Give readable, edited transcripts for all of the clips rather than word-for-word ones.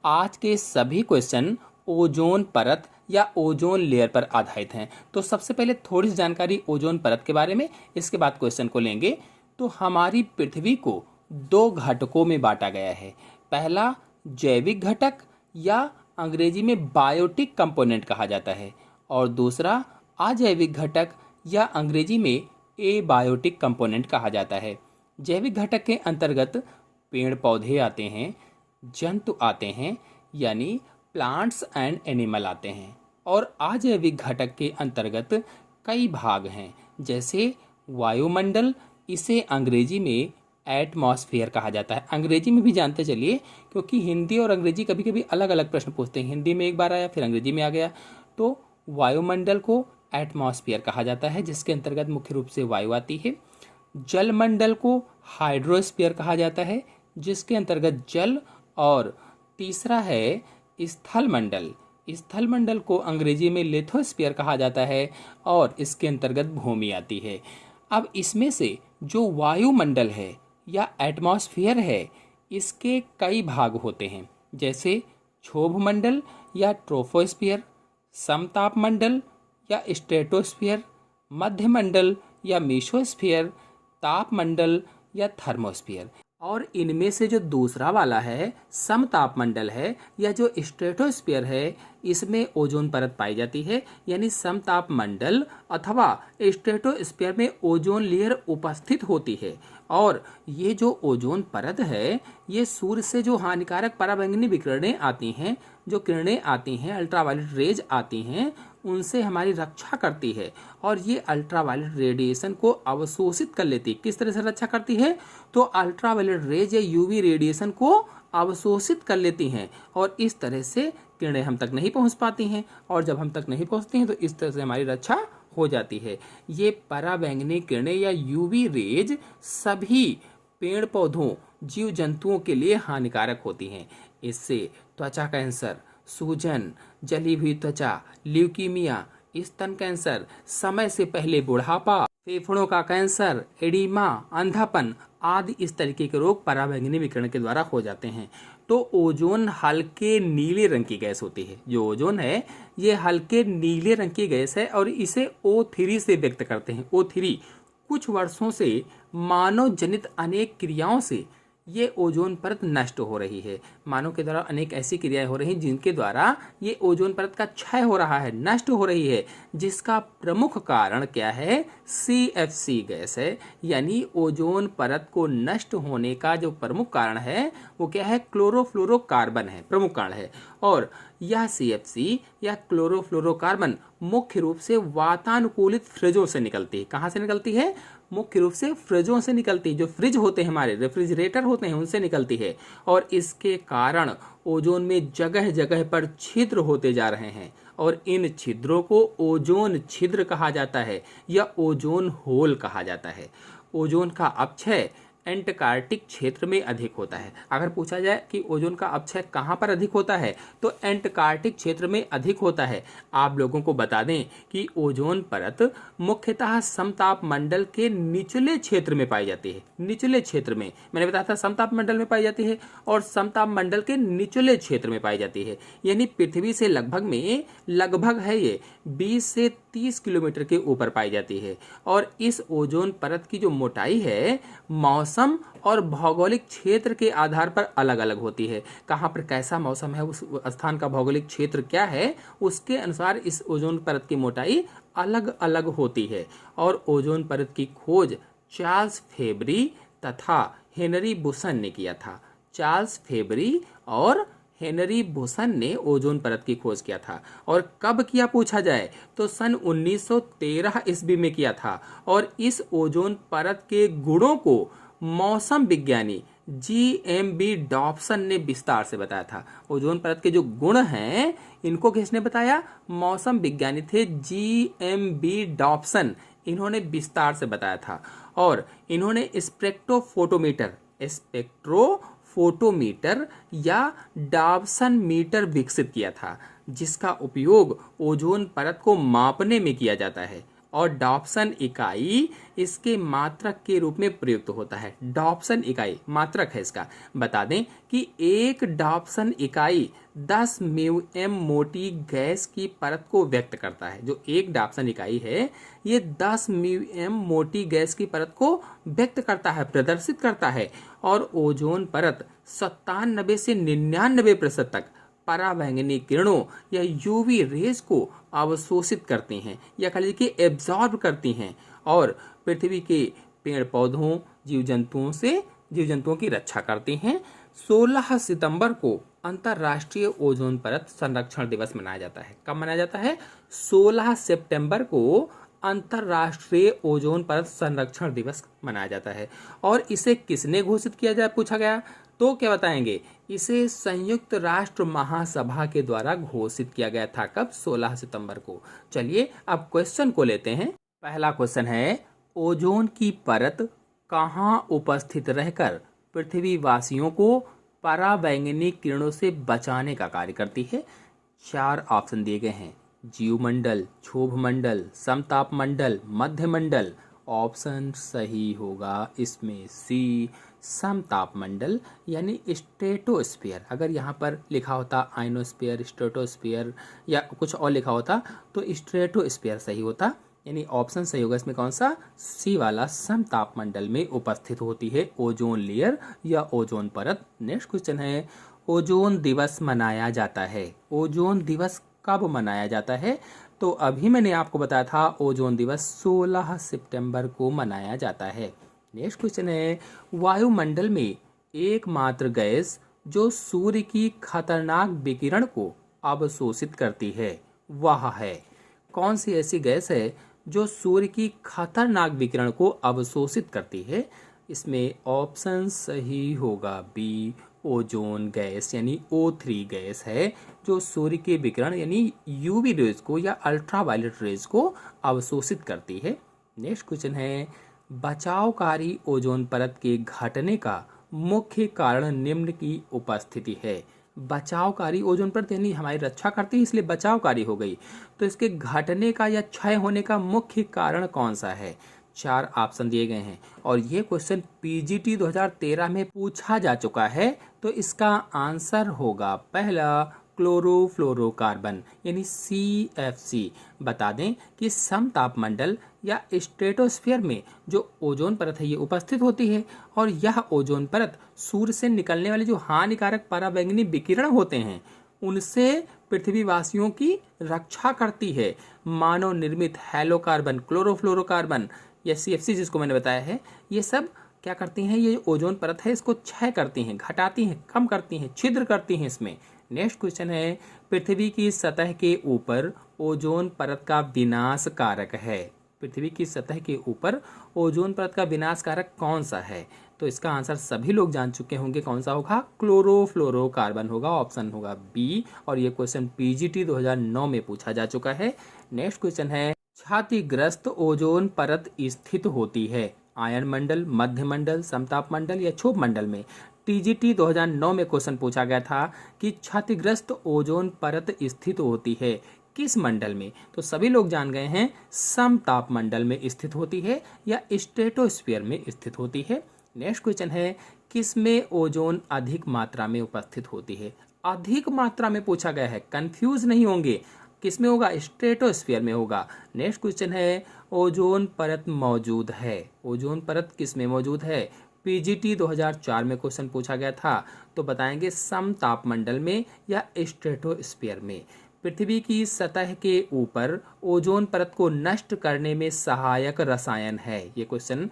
आज के सभी क्वेश्चन ओजोन परत या ओजोन लेयर पर आधारित हैं। तो सबसे पहले थोड़ी सी जानकारी ओजोन परत के बारे में, इसके बाद क्वेश्चन को लेंगे। तो हमारी पृथ्वी को दो घटकों में बांटा गया है। पहला जैविक घटक या अंग्रेजी में बायोटिक कंपोनेंट कहा जाता है, और दूसरा अजैविक घटक या अंग्रेजी में एबायोटिक कंपोनेंट कहा जाता है। जैविक घटक के अंतर्गत पेड़ पौधे आते हैं, जंतु आते हैं यानी प्लांट्स एंड एनिमल आते हैं, और अजैविक घटक के अंतर्गत कई भाग हैं, जैसे वायुमंडल, इसे अंग्रेजी में एटमॉस्फेयर कहा जाता है। अंग्रेजी में भी जानते चलिए, क्योंकि हिंदी और अंग्रेजी कभी कभी अलग अलग प्रश्न पूछते हैं। हिंदी में एक बार आया, फिर अंग्रेजी में आ गया। तो वायुमंडल को एटमॉस्फेयर कहा जाता है, जिसके अंतर्गत मुख्य रूप से वायु आती है। जलमंडल को हाइड्रोस्फीयर कहा जाता है, जिसके अंतर्गत जल, और तीसरा है स्थल मंडल। स्थल मंडल को अंग्रेजी में लिथोस्फीयर कहा जाता है, और इसके अंतर्गत भूमि आती है। अब इसमें से जो वायुमंडल है या एटमॉस्फेयर है, इसके कई भाग होते हैं, जैसे क्षोभ मंडल या ट्रोपोस्फियर, समताप मंडल या स्ट्रेटोस्फियर, मध्यमंडल या मेसोस्फियर, तापमंडल या थर्मोस्फियर। और इनमें से जो दूसरा वाला है समतापमंडल है या जो स्ट्रेटोस्फियर है, इसमें ओजोन परत पाई जाती है, यानी समतापमंडल अथवा स्ट्रेटोस्फियर में ओजोन लेयर उपस्थित होती है। और ये जो ओजोन परत है, ये सूर्य से जो हानिकारक पराबैंगनी विकिरणें आती हैं, जो किरणें आती हैं, अल्ट्रावायलेट रेज आती हैं, उनसे हमारी रक्षा करती है, और ये अल्ट्रावायलेट रेडिएशन को अवशोषित कर लेती है। किस तरह से रक्षा करती है? तो अल्ट्रावायलेट रेज या यूवी रेडिएशन को अवशोषित कर लेती हैं, और इस तरह से किरणें हम तक नहीं पहुंच पाती हैं, और जब हम तक नहीं पहुंचती हैं तो इस तरह से हमारी रक्षा हो जाती है। ये पराबैंगनी किरणें या यूवी रेज सभी पेड़ पौधों, जीव जंतुओं के लिए हानिकारक होती हैं। इससे त्वचा कैंसर, सूजन, जली हुई त्वचा, ल्यूकीमिया, स्तन कैंसर, समय से पहले बुढ़ापा, फेफड़ों का कैंसर, एडिमा, अंधापन आदि इस तरीके के रोग पराबैंगनी विकिरण के द्वारा हो जाते हैं। तो ओजोन हल्के नीले रंग की गैस होती है। जो ओजोन है ये हल्के नीले रंग की गैस है, और इसे O3 से व्यक्त करते हैं। O3 कुछ वर्षों से मानव जनित अनेक क्रियाओं से ये ओजोन परत नष्ट हो रही है। मानव के द्वारा अनेक ऐसी क्रियाएं हो रही हैं जिनके द्वारा ये ओजोन परत का क्षय हो रहा है, नष्ट हो रही है, जिसका प्रमुख कारण क्या है? CFC गैस है। यानी ओजोन परत को नष्ट होने का जो प्रमुख कारण है वो क्या है? क्लोरोफ्लोरोकार्बन है, प्रमुख कारण है। और यह CFC या क्लोरोफ्लोरोकार्बन मुख्य रूप से वातानुकूलित फ्रिजों से निकलती है। कहाँ से निकलती है? मुख्य रूप से फ्रिजों से निकलती है। जो फ्रिज होते हैं, हमारे रेफ्रिजरेटर होते हैं, उनसे निकलती है, और इसके कारण ओजोन में जगह जगह पर छिद्र होते जा रहे हैं, और इन छिद्रों को ओजोन छिद्र कहा जाता है या ओजोन होल कहा जाता है। ओजोन का अपक्षय एंटार्कटिक क्षेत्र में अधिक होता है। अगर पूछा जाए कि ओजोन का अपक्षय कहाँ पर अधिक होता है, तो एंटार्कटिक क्षेत्र में अधिक होता है। आप लोगों को बता दें कि ओजोन परत मुख्यतः समताप मंडल के निचले क्षेत्र में पाई जाती है। निचले क्षेत्र में, मैंने बताया था समताप मंडल में पाई जाती है, और समताप मंडल के निचले क्षेत्र में पाई जाती है। यानी पृथ्वी से लगभग है ये 20 से 30 किलोमीटर के ऊपर पाई जाती है। और इस ओजोन परत की जो मोटाई है मौसम और भौगोलिक क्षेत्र के आधार पर अलग अलग होती है। कहाँ पर कैसा मौसम है, उस स्थान का भौगोलिक क्षेत्र क्या है, उसके अनुसार इस ओजोन परत की मोटाई अलग अलग होती है। और ओजोन परत की खोज चार्ल्स फेबरी तथा हेनरी बुसन ने किया था। चार्ल्स फेबरी और हेनरी बुसन ने ओजोन परत की खोज किया था। और कब किया पूछा जाए तो सन 1913 ईस्वी में किया था। और इस ओजोन परत के गुणों को मौसम विज्ञानी GMB डॉप्सन ने विस्तार से बताया था। ओजोन परत के जो गुण हैं, इनको किसने बताया? मौसम विज्ञानी थे GMB डॉप्सन। इन्होंने विस्तार से बताया था, और इन्होंने स्पेक्ट्रोफोटोमीटर या डॉप्सन मीटर विकसित किया था, जिसका उपयोग ओजोन परत को मापने में किया जाता है। और डॉप्सन इकाई इसके मात्रक के रूप में प्रयुक्त होता है। डॉप्सन इकाई मात्रक है इसका। बता दें कि एक डॉप्सन इकाई 10 म्यूएम मोटी गैस की परत को व्यक्त करता है। जो एक डॉप्सन इकाई है ये 10 म्यूएम मोटी गैस की परत को व्यक्त करता है, प्रदर्शित करता है। और ओजोन परत 97 से 99% तक पराबैंगनी किरणों या यूवी रेज को अवशोषित करती हैं या कह लीजिए कि एब्जॉर्ब करती हैं और पृथ्वी के पेड़ पौधों जीव जंतुओं की रक्षा करती हैं। 16 सितंबर को अंतर्राष्ट्रीय ओजोन परत संरक्षण दिवस मनाया जाता है। कब मनाया जाता है? 16 सितंबर को अंतर्राष्ट्रीय ओजोन परत संरक्षण दिवस मनाया जाता है। और इसे किसने घोषित किया जाए पूछा गया तो क्या बताएंगे? इसे संयुक्त राष्ट्र महासभा के द्वारा घोषित किया गया था। कब? 16 सितंबर को। चलिए अब क्वेश्चन को लेते हैं। पहला क्वेश्चन है, ओजोन की परत कहाँ उपस्थित रहकर पृथ्वी वासियों को पराबैंगनी किरणों से बचाने का कार्य करती है? 4 ऑप्शन दिए गए हैं, जीवमंडल, क्षोभमंडल, समतापमंडल, मध्यमंडल। ऑप्शन सही होगा इसमें सी, समतापमंडल यानी स्ट्रेटोस्फीयर। अगर यहाँ पर लिखा होता आइनोस्फीयर, स्ट्रेटोस्फीयर या कुछ और लिखा होता तो स्ट्रेटोस्फीयर सही होता। यानी ऑप्शन सही होगा इसमें कौन सा? सी वाला, समतापमंडल में उपस्थित होती है ओजोन लेयर या ओजोन परत। नेक्स्ट क्वेश्चन है, ओजोन दिवस मनाया जाता है। ओजोन दिवस कब मनाया जाता है? तो अभी मैंने आपको बताया था ओजोन दिवस 16 सितंबर को मनाया जाता है। नेक्स्ट क्वेश्चन है, वायुमंडल में एकमात्र गैस जो सूर्य की खतरनाक विकिरण को अवशोषित करती है वह है? कौन सी ऐसी गैस है जो सूर्य की खतरनाक विकिरण को अवशोषित करती है? इसमें ऑप्शन सही होगा बी, ओजोन गैस यानी O3 गैस है जो सूर्य के विकिरण यानी यूवी रेज को या अल्ट्रावायलेट रेज को अवशोषित करती है। नेक्स्ट क्वेश्चन है, बचावकारी ओजोन परत के घटने का मुख्य कारण निम्न की उपस्थिति है। बचावकारी ओजोन परत यानी हमारी रक्षा करती है इसलिए बचावकारी हो गई। तो इसके घटने का या क्षय होने का मुख्य कारण कौन सा है? 4 ऑप्शन दिए गए हैं और ये क्वेश्चन पीजीटी 2013 में पूछा जा चुका है। तो इसका आंसर होगा पहला, क्लोरोफ्लोरोकार्बन यानी CFC। बता दें कि समतापमंडल या स्ट्रेटोस्फीयर में जो ओजोन परत है ये उपस्थित होती है और यह ओजोन परत सूर्य से निकलने वाले जो हानिकारक पराबैंगनी विकिरण होते हैं उनसे पृथ्वीवासियों की रक्षा करती है। मानव निर्मित हैलोकार्बन, क्लोरोफ्लोरोकार्बन या CFC जिसको मैंने बताया है, ये सब क्या करती हैं? ये ओजोन परत है इसको क्षय करती हैं, घटाती हैं, कम करती हैं, छिद्र करती हैं इसमें। नेक्स्ट क्वेश्चन है, पृथ्वी की सतह के ऊपर ओजोन परत का विनाश कारक है। पृथ्वी की सतह के ऊपर ओजोन परत का विनाश कारक कौन सा है? तो इसका आंसर सभी लोग जान चुके होंगे, कौन सा होगा? क्लोरोफ्लोरोकार्बन होगा। ऑप्शन होगा बी और ये क्वेश्चन पीजीटी 2009 में पूछा जा चुका है। नेक्स्ट क्वेश्चन है, क्षतिग्रस्त ओजोन परत स्थित होती है आयन मंडल, मध्य मंडल, समताप मंडल या क्षोभ मंडल में? टीजीटी 2009 में क्वेश्चन पूछा गया था कि क्षतिग्रस्त ओजोन परत स्थित होती है किस मंडल में? तो सभी लोग जान गए हैं समताप मंडल में स्थित होती है या स्ट्रेटोस्फीयर में स्थित होती है। नेक्स्ट क्वेश्चन है, किस में ओजोन अधिक मात्रा में उपस्थित होती है? अधिक मात्रा में पूछा गया है, कंफ्यूज नहीं होंगे। किस में होगा? स्ट्रेटोस्फीयर में होगा। नेक्स्ट क्वेश्चन है, ओजोन परत मौजूद है। ओजोन परत किस में मौजूद है? पीजीटी 2004 में क्वेश्चन पूछा गया था। तो बताएंगे समताप मंडल में या स्ट्रेटोस्फीयर में। पृथ्वी की सतह के ऊपर ओजोन परत को नष्ट करने में सहायक रसायन है। ये क्वेश्चन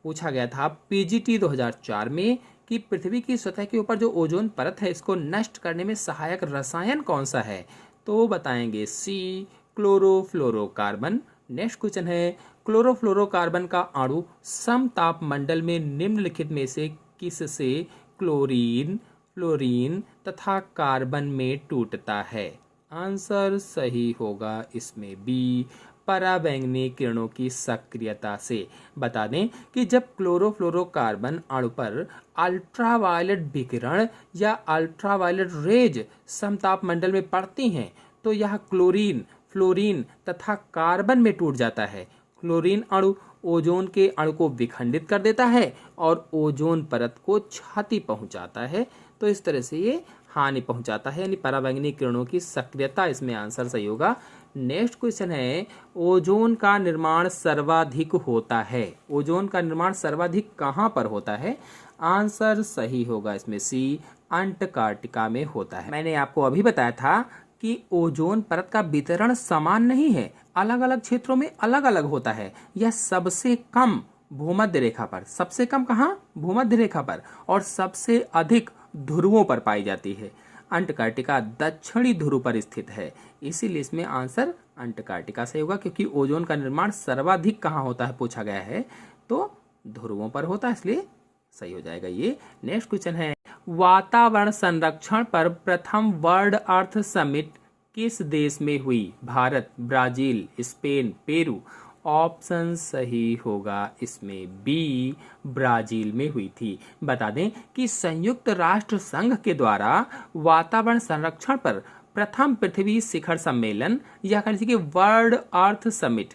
पूछा गया था पीजीटी 2004 में कि पृथ्वी की सतह के ऊपर जो ओजोन परत है इसको नष्ट करने में सहायक रसायन कौन सा है? तो बताएंगे सी, क्लोरोफ्लोरोकार्बन। नेक्स्ट क्वेश्चन है, क्लोरोफ्लोरोकार्बन का अणु समताप मंडल में निम्नलिखित में से किससे क्लोरीन, फ्लोरीन तथा कार्बन में टूटता है? आंसर सही होगा इसमें बी, पराबैंगनी किरणों की सक्रियता से। बता दें कि जब क्लोरोफ्लोरोकार्बन अणु पर अल्ट्रावायलेट विकिरण या अल्ट्रावायलेट रेज समताप मंडल में पड़ती हैं तो यह क्लोरीन, फ्लोरीन तथा कार्बन में टूट जाता है क्लोरीन अणु ओजोन के अणु को विखंडित कर देता है और ओजोन परत को क्षति पहुंचाता है। तो इस तरह से ये हानि पहुंचाता है, यानी पराबैंगनी किरणों की सक्रियता इसमें आंसर सही होगा। नेक्स्ट क्वेश्चन है, ओजोन का निर्माण सर्वाधिक होता है। ओजोन का निर्माण सर्वाधिक कहाँ पर होता है? आंसर सही होगा इसमें सी, अंटार्कटिका में होता है। मैंने आपको अभी बताया था कि ओजोन परत का वितरण समान नहीं है, अलग अलग क्षेत्रों में अलग अलग होता है। यह सबसे कम भूमध्य रेखा पर, सबसे कम कहाँ? भूमध्य रेखा पर, और सबसे अधिक ध्रुवों पर पाई जाती है। अंटार्कटिका दक्षिणी ध्रुव पर स्थित है, इसीलिए इसमें आंसर अंटार्कटिका से होगा, क्योंकि ओजोन का निर्माण सर्वाधिक कहाँ होता है पूछा गया है, तो ध्रुवों पर होता है, इसलिए सही हो जाएगा ये। नेक्स्ट क्वेश्चन है, वातावरण संरक्षण पर प्रथम वर्ल्ड अर्थ समिट किस देश में हुई? Bharat, Brazil, Spain, Peru. Option सही होगा इसमें बी, ब्राजील में हुई थी। बता दें कि संयुक्त राष्ट्र संघ के द्वारा वातावरण संरक्षण पर प्रथम पृथ्वी शिखर सम्मेलन, या कह लीजिए वर्ल्ड अर्थ समिट,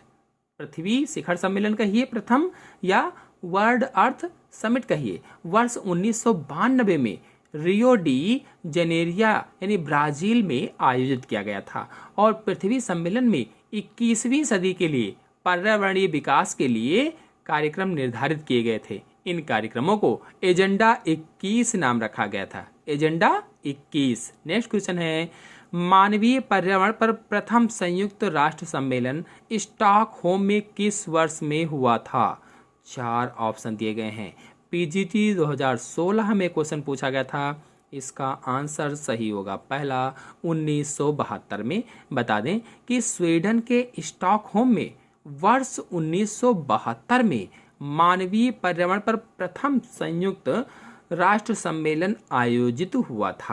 पृथ्वी शिखर सम्मेलन कहिए प्रथम, या वर्ल्ड अर्थ समिट कहिए, वर्ष 1992 में रियो डी जेनेरिया यानी ब्राजील में आयोजित किया गया था। और पृथ्वी सम्मेलन में 21वीं सदी के लिए पर्यावरणीय विकास के लिए कार्यक्रम निर्धारित किए गए थे। इन कार्यक्रमों को एजेंडा 21 नाम रखा गया था, एजेंडा 21। नेक्स्ट क्वेश्चन है, मानवीय पर्यावरण पर प्रथम संयुक्त राष्ट्र सम्मेलन स्टॉकहोम में किस वर्ष में हुआ था? 4 ऑप्शन दिए गए हैं। पीजीटी 2016 में क्वेश्चन पूछा गया था, इसका आंसर सही होगा पहला 1972 में। बता दें कि स्वीडन के स्टॉकहोम में वर्ष 1972 में मानवीय पर्यावरण पर प्रथम संयुक्त राष्ट्र सम्मेलन आयोजित हुआ था।